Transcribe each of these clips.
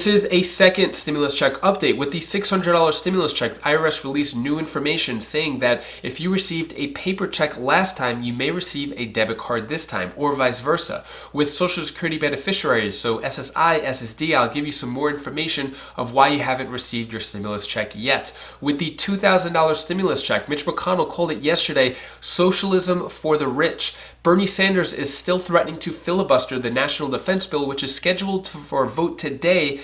This is a second stimulus check update. With the $600 stimulus check, the IRS released new information saying that if you received a paper check last time, you may receive a debit card this time, or vice versa. With Social Security beneficiaries, so SSI, SSD, I'll give you some more information of why you haven't received your stimulus check yet. With the $2,000 stimulus check, Mitch McConnell called it yesterday socialism for the rich. Bernie Sanders is still threatening to filibuster the National Defense Bill, which is scheduled for a vote today,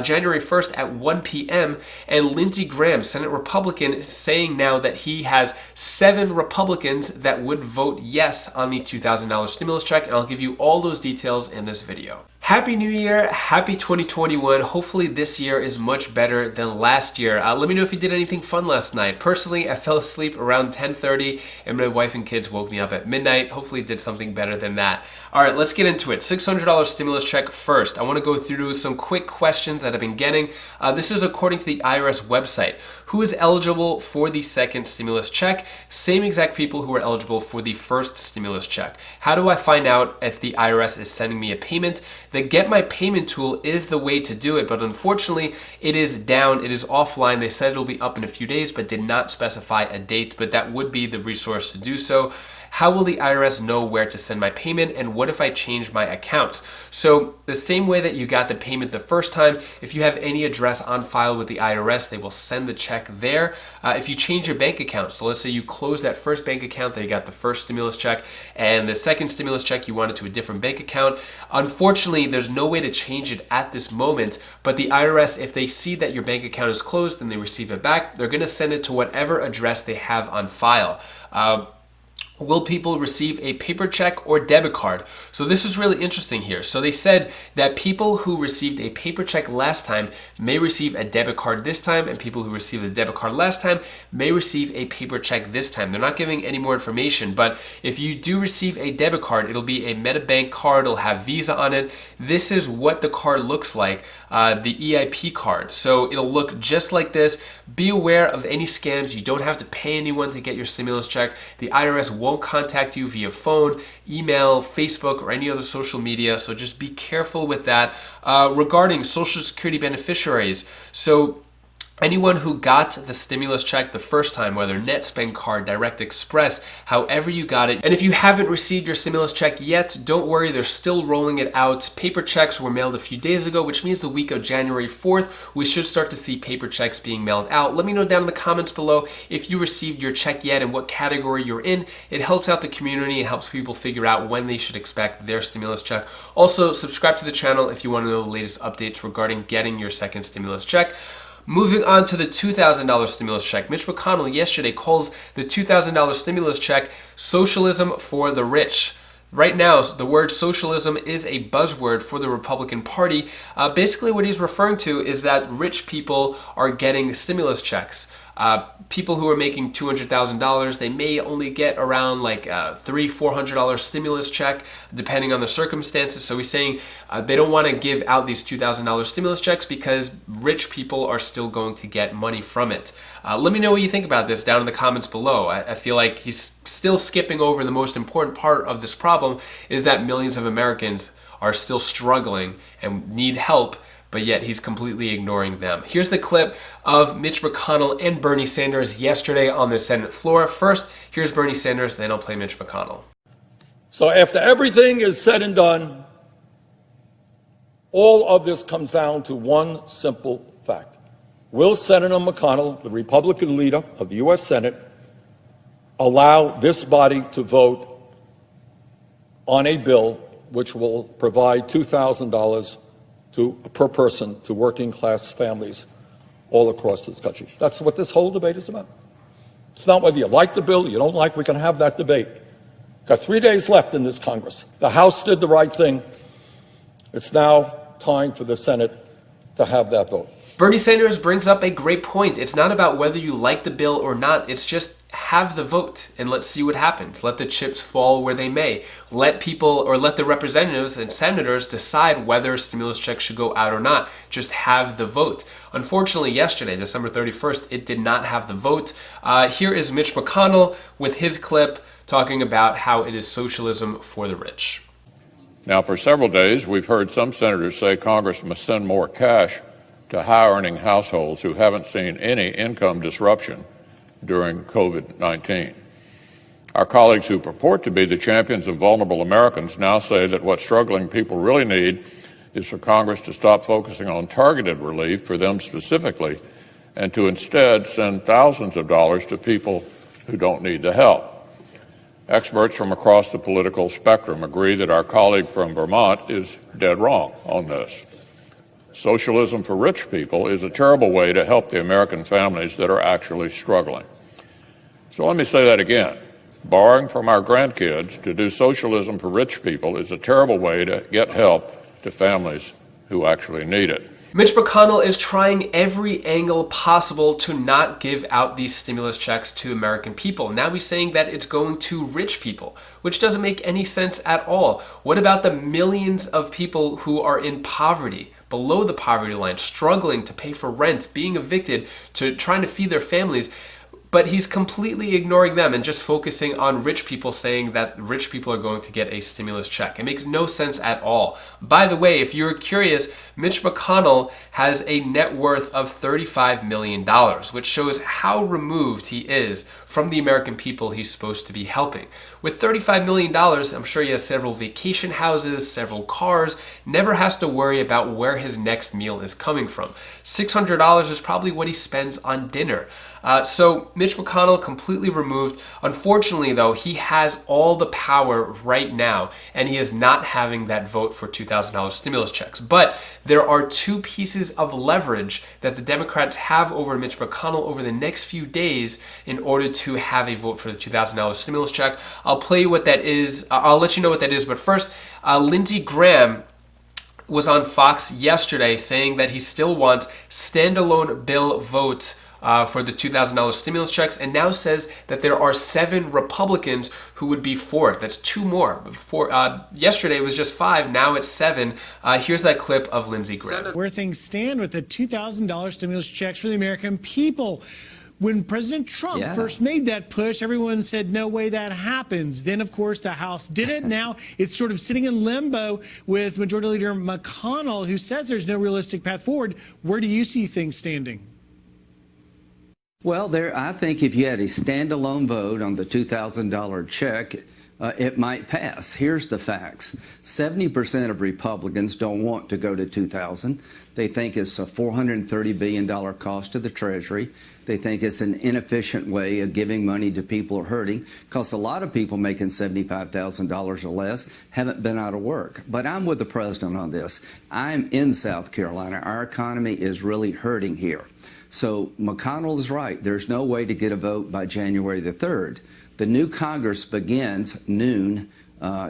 January 1st at 1 p.m. And Lindsey Graham, Senate Republican, is saying now that he has 7 Republicans that would vote yes on the $2,000 stimulus check. And I'll give you all those details in this video. Happy New Year, happy 2021. Hopefully this year is much better than last year. Let me know if you did anything fun last night. Personally, I fell asleep around 10:30 and my wife and kids woke me up at midnight. Hopefully did something better than that. All right, let's get into it. $600 stimulus check first. I want to go through some quick questions that I've been getting. This is according to the IRS website. Who is eligible for the second stimulus check? Same exact people who are eligible for the first stimulus check. How do I find out if the IRS is sending me a payment? The Get My Payment tool is the way to do it, but unfortunately it is down, it is offline. They said it'll be up in a few days, but did not specify a date, but that would be the resource to do so. How will the IRS know where to send my payment, and what if I change my account? So the same way that you got the payment the first time, if you have any address on file with the IRS, they will send the check there. If you change your bank account, so let's say you close that first bank account that you got the first stimulus check, and the second stimulus check you wanted to a different bank account, unfortunately there's no way to change it at this moment, but the IRS, if they see that your bank account is closed and they receive it back, they're gonna send it to whatever address they have on file. Will people receive a paper check or debit card? So this is really interesting here. So they said that people who received a paper check last time may receive a debit card this time, and people who received a debit card last time may receive a paper check this time. They're not giving any more information, but if you do receive a debit card, it'll be a MetaBank card, it'll have Visa on it. This is what the card looks like, the EIP card. So it'll look just like this. Be aware of any scams. You don't have to pay anyone to get your stimulus check. The IRS won't contact you via phone, email, Facebook, or any other social media, so just be careful with that. Regarding Social Security beneficiaries, so anyone who got the stimulus check the first time, whether Net Spend Card, Direct Express, however you got it, and if you haven't received your stimulus check yet, don't worry, they're still rolling it out. Paper checks were mailed a few days ago, which means the week of January 4th, we should start to see paper checks being mailed out. Let me know down in the comments below if you received your check yet and what category you're in. It helps out the community, it helps people figure out when they should expect their stimulus check. Also, subscribe to the channel if you want to know the latest updates regarding getting your second stimulus check. Moving on to the $2,000 stimulus check. Mitch McConnell yesterday calls the $2,000 stimulus check socialism for the rich. Right now, the word socialism is a buzzword for the Republican Party. Basically what he's referring to is that rich people are getting stimulus checks. People who are making $200,000, they may only get around like a $300-400 stimulus check, depending on the circumstances. So he's saying they don't want to give out these $2,000 stimulus checks because rich people are still going to get money from it. Let me know what you think about this down in the comments below. I feel like he's still skipping over the most important part of this problem, is that millions of Americans are still struggling and need help, but yet he's completely ignoring them. Here's the clip of Mitch McConnell and Bernie Sanders yesterday on the Senate floor. First, here's Bernie Sanders, then I'll play Mitch McConnell. So after everything is said and done, all of this comes down to one simple fact. Will Senator McConnell, the Republican leader of the U.S. Senate, allow this body to vote on a bill which will provide $2,000 per person to working class families all across this country? That's what this whole debate is about. It's not whether you like the bill, you don't like, we can have that debate. Got 3 days left in this Congress. The House did the right thing. It's now time for the Senate to have that vote. Bernie Sanders brings up a great point. It's not about whether you like the bill or not. It's just have the vote and let's see what happens. Let the chips fall where they may. Let people, or let the representatives and senators decide whether stimulus checks should go out or not. Just have the vote. Unfortunately, yesterday, December 31st, it did not have the vote. Here is Mitch McConnell with his clip talking about how it is socialism for the rich. Now, for several days, we've heard some senators say Congress must send more cash to high-earning households who haven't seen any income disruption during COVID-19. Our colleagues who purport to be the champions of vulnerable Americans now say that what struggling people really need is for Congress to stop focusing on targeted relief for them specifically and to instead send thousands of dollars to people who don't need the help. Experts from across the political spectrum agree that our colleague from Vermont is dead wrong on this. Socialism for rich people is a terrible way to help the American families that are actually struggling. So let me say that again. Borrowing from our grandkids to do socialism for rich people is a terrible way to get help to families who actually need it. Mitch McConnell is trying every angle possible to not give out these stimulus checks to American people. Now he's saying that it's going to rich people, which doesn't make any sense at all. What about the millions of people who are in poverty, below the poverty line, struggling to pay for rent, being evicted, to trying to feed their families? But he's completely ignoring them and just focusing on rich people, saying that rich people are going to get a stimulus check. It makes no sense at all. By the way, if you're curious, Mitch McConnell has a net worth of $35 million, which shows how removed he is from the American people he's supposed to be helping. With $35 million, I'm sure he has several vacation houses, several cars, never has to worry about where his next meal is coming from. $600 is probably what he spends on dinner. So Mitch McConnell completely removed. Unfortunately, though, he has all the power right now, and he is not having that vote for $2,000 stimulus checks. But there are two pieces of leverage that the Democrats have over Mitch McConnell over the next few days in order to have a vote for the $2,000 stimulus check. I'll play you what that is. I'll let you know what that is. But first, Lindsey Graham was on Fox yesterday saying that he still wants standalone bill votes for the $2,000 stimulus checks, and now says that there are 7 Republicans who would be for it. That's 2 more. Yesterday it was just 5, now it's 7. Here's that clip of Lindsey Graham. Where things stand with the $2,000 stimulus checks for the American people. When President Trump first made that push, everyone said, no way that happens. Then, of course, the House did it. Now it's sort of sitting in limbo with Majority Leader McConnell, who says there's no realistic path forward. Where do you see things standing? Well, I think if you had a standalone vote on the $2,000 check, it might pass. Here's the facts. 70% of Republicans don't want to go to $2,000. They think it's a $430 billion cost to the Treasury. They think it's an inefficient way of giving money to people who are hurting, because a lot of people making $75,000 or less haven't been out of work. But I'm with the president on this. I'm in South Carolina. Our economy is really hurting here. So McConnell is right. There's no way to get a vote by January the 3rd. The new Congress begins noon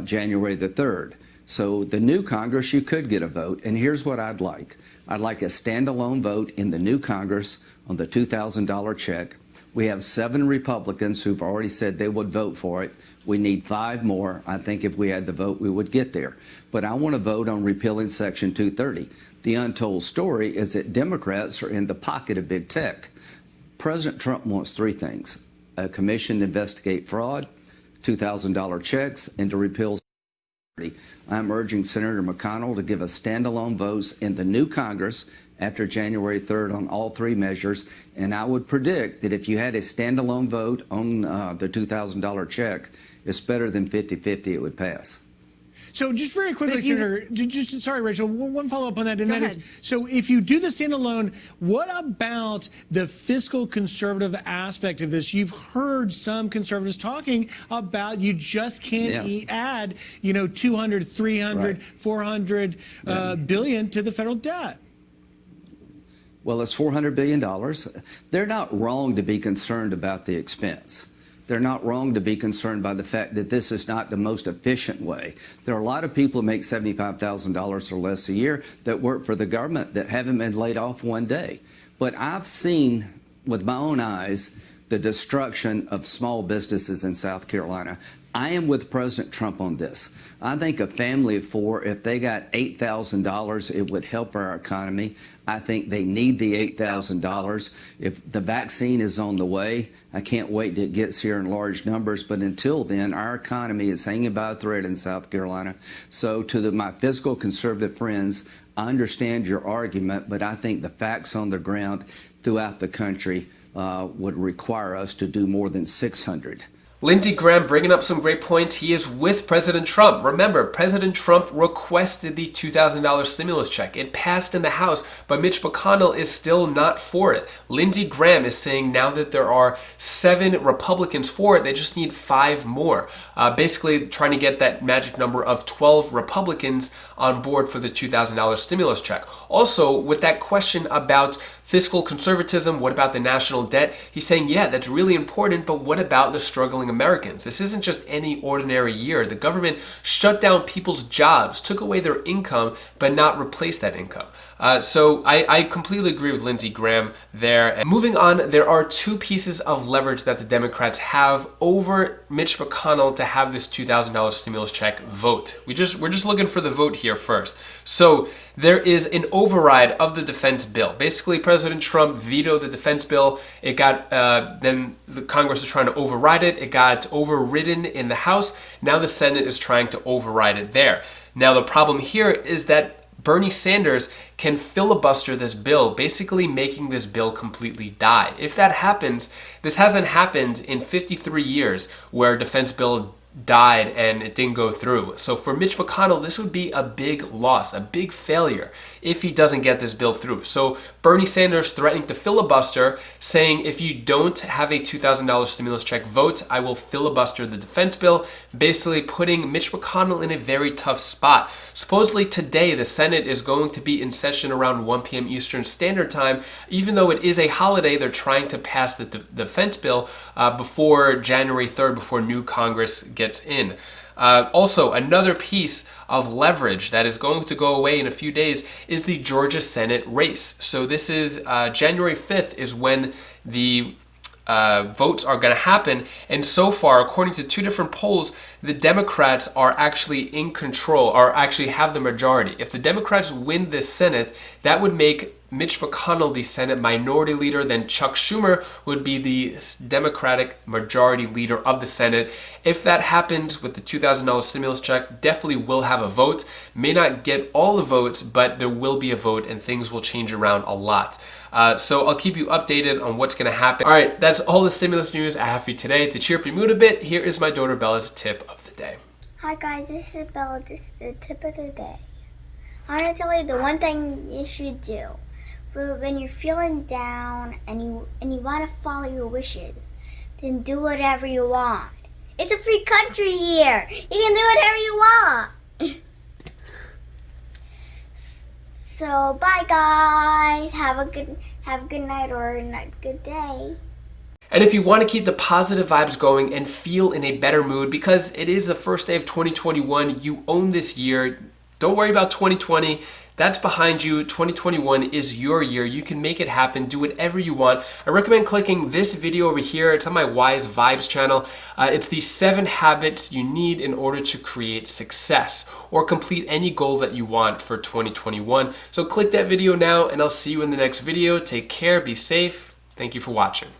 January the 3rd. So the new Congress, you could get a vote. And here's what I'd like. I'd like a standalone vote in the new Congress on the $2,000 check. We have 7 Republicans who've already said they would vote for it. We need 5 more. I think if we had the vote, we would get there. But I want to vote on repealing Section 230. The untold story is that Democrats are in the pocket of big tech. President Trump wants 3 things: a commission to investigate fraud, $2,000 checks, and to repeal. I'm urging Senator McConnell to give us standalone votes in the new Congress after January 3rd on all 3 measures. And I would predict that if you had a standalone vote on the $2,000 check, it's better than 50-50, it would pass. So just very quickly, Senator, sorry, Rachel, one follow-up on that, and that is, so if you do the standalone, what about the fiscal conservative aspect of this? You've heard some conservatives talking about you just can't add, 200, 300, 400 billion to the federal debt. Well, it's $400 billion. They're not wrong to be concerned about the expense. They're not wrong to be concerned by the fact that this is not the most efficient way. There are a lot of people who make $75,000 or less a year that work for the government that haven't been laid off one day. But I've seen with my own eyes the destruction of small businesses in South Carolina. I am with President Trump on this. I think a family of 4, if they got $8,000, it would help our economy. I think they need the $8,000. If the vaccine is on the way, I can't wait till it gets here in large numbers. But until then, our economy is hanging by a thread in South Carolina. So to my fiscal conservative friends, I understand your argument, but I think the facts on the ground throughout the country would require us to do more than 600. Lindsey Graham bringing up some great points. He is with President Trump. Remember, President Trump requested the $2,000 stimulus check. It passed in the House, but Mitch McConnell is still not for it. Lindsey Graham is saying now that there are 7 Republicans for it, they just need 5 more. Basically trying to get that magic number of 12 Republicans on board for the $2,000 stimulus check. Also, with that question about fiscal conservatism, what about the national debt? He's saying, yeah, that's really important, but what about the struggling Americans? This isn't just any ordinary year. The government shut down people's jobs, took away their income, but not replaced that income. So I completely agree with Lindsey Graham there. And moving on, there are 2 pieces of leverage that the Democrats have over Mitch McConnell to have this $2,000 stimulus check vote. We're just looking for the vote here first. So there is an override of the defense bill. Basically, President Trump vetoed the defense bill. It got, then the Congress is trying to override it. It got overridden in the House. Now the Senate is trying to override it there. Now the problem here is that Bernie Sanders can filibuster this bill, basically making this bill completely die. If that happens, this hasn't happened in 53 years where a defense bill died and it didn't go through. So for Mitch McConnell, this would be a big loss, a big failure if he doesn't get this bill through. So Bernie Sanders threatening to filibuster, saying if you don't have a $2,000 stimulus check vote, I will filibuster the defense bill, basically putting Mitch McConnell in a very tough spot. Supposedly today, the Senate is going to be in session around 1 p.m. Eastern Standard Time. Even though it is a holiday, they're trying to pass the defense bill before January 3rd, before new Congress gets in. Also, another piece of leverage that is going to go away in a few days is the Georgia Senate race. So this is January 5th is when the votes are going to happen. And so far, according to 2 different polls, the Democrats are actually in control, or actually have the majority. If the Democrats win this Senate, that would make Mitch McConnell the Senate minority leader. Then Chuck Schumer would be the Democratic majority leader of the Senate. If that happens with the $2,000 stimulus check, definitely will have a vote. May not get all the votes, but there will be a vote and things will change around a lot. So I'll keep you updated on what's going to happen. All right, that's all the stimulus news I have for you today. To cheer up your mood a bit, here is my daughter Bella's tip of the day. Hi guys, this is Bella. This is the tip of the day. I want to tell you the one thing you should do for when you're feeling down and you want to follow your wishes. Then do whatever you want. It's a free country here. You can do whatever you want. So bye guys. Have a good night or a good day. And if you want to keep the positive vibes going and feel in a better mood, because it is the first day of 2021, you own this year. Don't worry about 2020. That's behind you. 2021 is your year. You can make it happen. Do whatever you want. I recommend clicking this video over here. It's on my Wise Vibes channel. It's the 7 habits you need in order to create success or complete any goal that you want for 2021. So click that video now and I'll see you in the next video. Take care. Be safe. Thank you for watching.